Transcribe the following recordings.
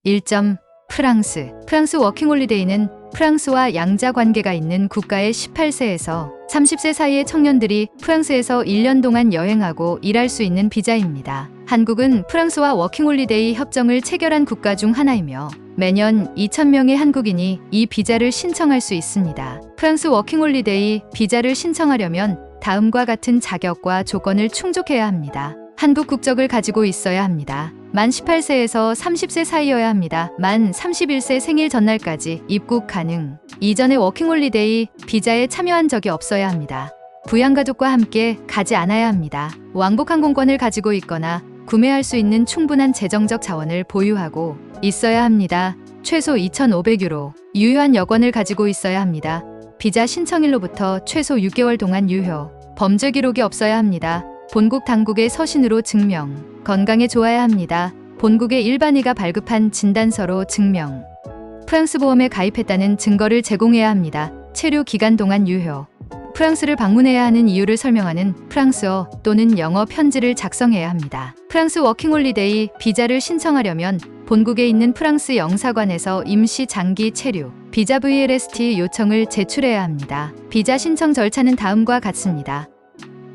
1점. 프랑스. 프랑스 워킹홀리데이는 프랑스와 양자 관계가 있는 국가의 18세에서 30세 사이의 청년들이 프랑스에서 1년 동안 여행하고 일할 수 있는 비자입니다. 한국은 프랑스와 워킹홀리데이 협정을 체결한 국가 중 하나이며 매년 2,000명의 한국인이 이 비자를 신청할 수 있습니다. 프랑스 워킹홀리데이 비자를 신청하려면 다음과 같은 자격과 조건을 충족해야 합니다. 한국 국적을 가지고 있어야 합니다. 만 18세에서 30세 사이여야 합니다. 만 31세 생일 전날까지 입국 가능. 이전에 워킹홀리데이 비자에 참여한 적이 없어야 합니다. 부양가족과 함께 가지 않아야 합니다. 왕복 항공권을 가지고 있거나 구매할 수 있는 충분한 재정적 자원을 보유하고 있어야 합니다. 최소 2,500유로. 유효한 여권을 가지고 있어야 합니다. 비자 신청일로부터 최소 6개월 동안 유효. 범죄 기록이 없어야 합니다. 본국 당국의 서신으로 증명. 건강에 좋아야 합니다. 본국의 일반의가 발급한 진단서로 증명. 프랑스 보험에 가입했다는 증거를 제공해야 합니다. 체류 기간 동안 유효. 프랑스를 방문해야 하는 이유를 설명하는 프랑스어 또는 영어 편지를 작성해야 합니다. 프랑스 워킹홀리데이 비자를 신청하려면 본국에 있는 프랑스 영사관에서 임시 장기 체류 비자 VLST 요청을 제출해야 합니다. 비자 신청 절차는 다음과 같습니다.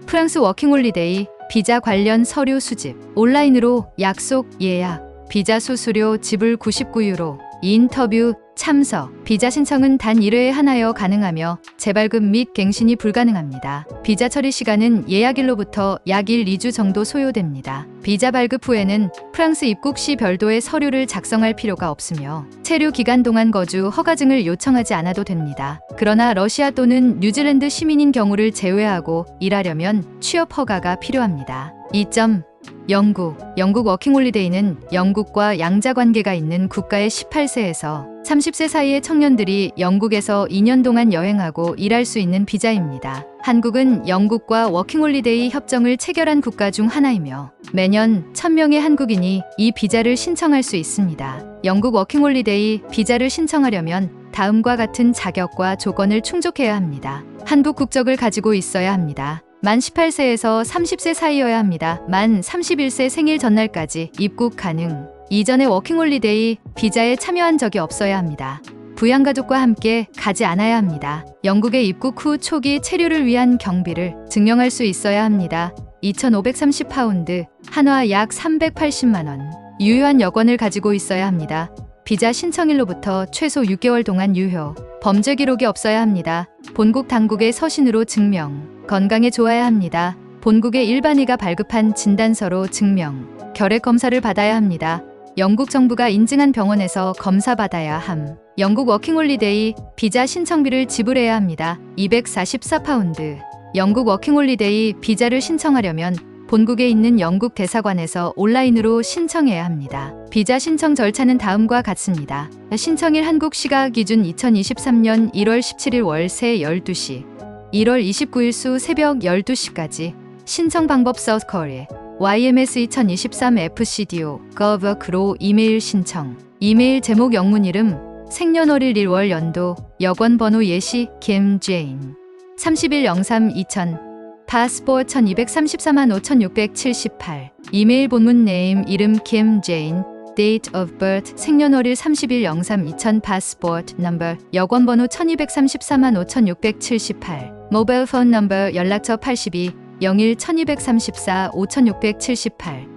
프랑스 워킹홀리데이 비자 관련 서류 수집, 온라인으로 약속, 예약, 비자 수수료 지불 99유로, 인터뷰, 참석, 비자 신청은 단 1회에 하나여 가능하며 재발급 및 갱신이 불가능합니다. 비자 처리 시간은 예약일로부터 약 1-2주 정도 소요됩니다. 비자 발급 후에는 프랑스 입국 시 별도의 서류를 작성할 필요가 없으며 체류 기간 동안 거주 허가증을 요청하지 않아도 됩니다. 그러나 러시아 또는 뉴질랜드 시민인 경우를 제외하고 일하려면 취업 허가가 필요합니다. 2점. 영국 워킹홀리데이는 영국과 양자관계가 있는 국가의 18세에서 30세 사이의 청년들이 영국에서 2년 동안 여행하고 일할 수 있는 비자입니다. 한국은 영국과 워킹홀리데이 협정을 체결한 국가 중 하나이며 매년 1,000명의 한국인이 이 비자를 신청할 수 있습니다. 영국 워킹홀리데이 비자를 신청하려면 다음과 같은 자격과 조건을 충족해야 합니다. 한국 국적을 가지고 있어야 합니다. 만 18세에서 30세 사이여야 합니다. 만 31세 생일 전날까지 입국 가능. 이전에 워킹홀리데이 비자에 참여한 적이 없어야 합니다. 부양가족과 함께 가지 않아야 합니다. 영국에 입국 후 초기 체류를 위한 경비를 증명할 수 있어야 합니다. 2,530파운드, 한화 약 380만원. 유효한 여권을 가지고 있어야 합니다. 비자 신청일로부터 최소 6개월 동안 유효. 범죄 기록이 없어야 합니다. 본국 당국의 서신으로 증명. 건강에 좋아야 합니다. 본국의 일반의가 발급한 진단서로 증명. 결핵 검사를 받아야 합니다. 영국 정부가 인증한 병원에서 검사받아야 함. 영국 워킹홀리데이 비자 신청비를 지불해야 합니다. 244파운드. 영국 워킹홀리데이 비자를 신청하려면 본국에 있는 영국 대사관에서 온라인으로 신청해야 합니다. 비자 신청 절차는 다음과 같습니다. 신청일 한국 시각 기준 2023년 1월 17일 월 새 12시, 1월 29일 수 새벽 12시까지. 신청 방법 서커리 YMS 2023 FCDO gov.g로 이메일 신청. 이메일 제목 영문 이름 생년월일 1월 연도 여권 번호 예시 김제인 3103-2000 파스포 12345678 이메일 본문 네임 이름 김제인 Date of birth 생년월일 3103-2000 파스포트 넘버 여권 번호 12345678 모바일 폰 넘버 연락처 82 01 1234 5678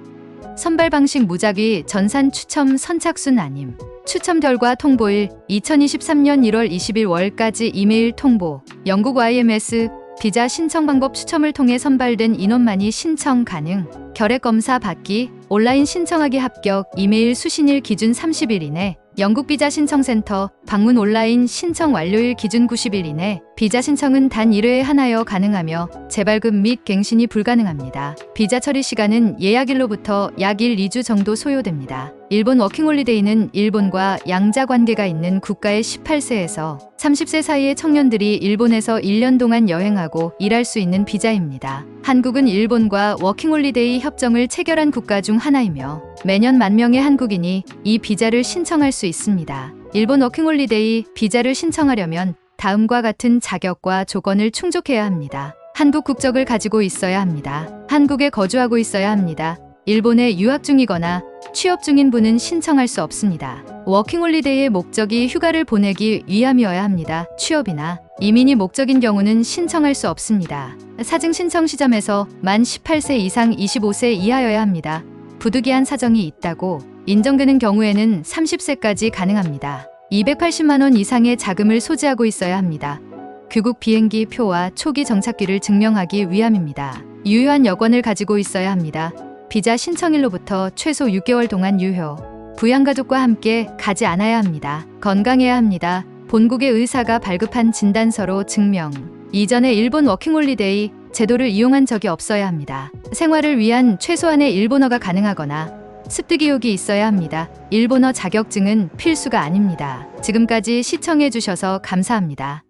선발 방식 무작위 전산 추첨 선착순 아님 추첨 결과 통보일 2023년 1월 20일 월까지 이메일 통보 영국 YMS 비자 신청 방법 추첨을 통해 선발된 인원만이 신청 가능 결핵 검사 받기 온라인 신청하기 합격 이메일 수신일 기준 30일 이내 영국 비자 신청센터 방문 온라인 신청 완료일 기준 90일 이내 비자 신청은 단 1회에 하나여 가능하며 재발급 및 갱신이 불가능합니다. 비자 처리 시간은 예약일로부터 약 1-2주 정도 소요됩니다. 일본 워킹홀리데이는 일본과 양자 관계가 있는 국가의 18세에서 30세 사이의 청년들이 일본에서 1년 동안 여행하고 일할 수 있는 비자입니다. 한국은 일본과 워킹홀리데이 협정을 체결한 국가 중 하나이며 매년 10,000명의 한국인이 이 비자를 신청할 수 있습니다. 일본 워킹홀리데이 비자를 신청하려면 다음과 같은 자격과 조건을 충족해야 합니다. 한국 국적을 가지고 있어야 합니다. 한국에 거주하고 있어야 합니다. 일본에 유학 중이거나 취업 중인 분은 신청할 수 없습니다. 워킹홀리데이의 목적이 휴가를 보내기 위함이어야 합니다. 취업이나 이민이 목적인 경우는 신청할 수 없습니다. 사증 신청 시점에서 만 18세 이상 25세 이하여야 합니다. 부득이한 사정이 있다고 인정되는 경우에는 30세까지 가능합니다. 280만 원 이상의 자금을 소지하고 있어야 합니다. 귀국 비행기 표와 초기 정착기를 증명하기 위함입니다. 유효한 여권을 가지고 있어야 합니다. 비자 신청일로부터 최소 6개월 동안 유효. 부양가족과 함께 가지 않아야 합니다. 건강해야 합니다. 본국의 의사가 발급한 진단서로 증명. 이전에 일본 워킹홀리데이 제도를 이용한 적이 없어야 합니다. 생활을 위한 최소한의 일본어가 가능하거나 습득이혹이 있어야 합니다. 일본어 자격증은 필수가 아닙니다. 지금까지 시청해 주셔서 감사합니다.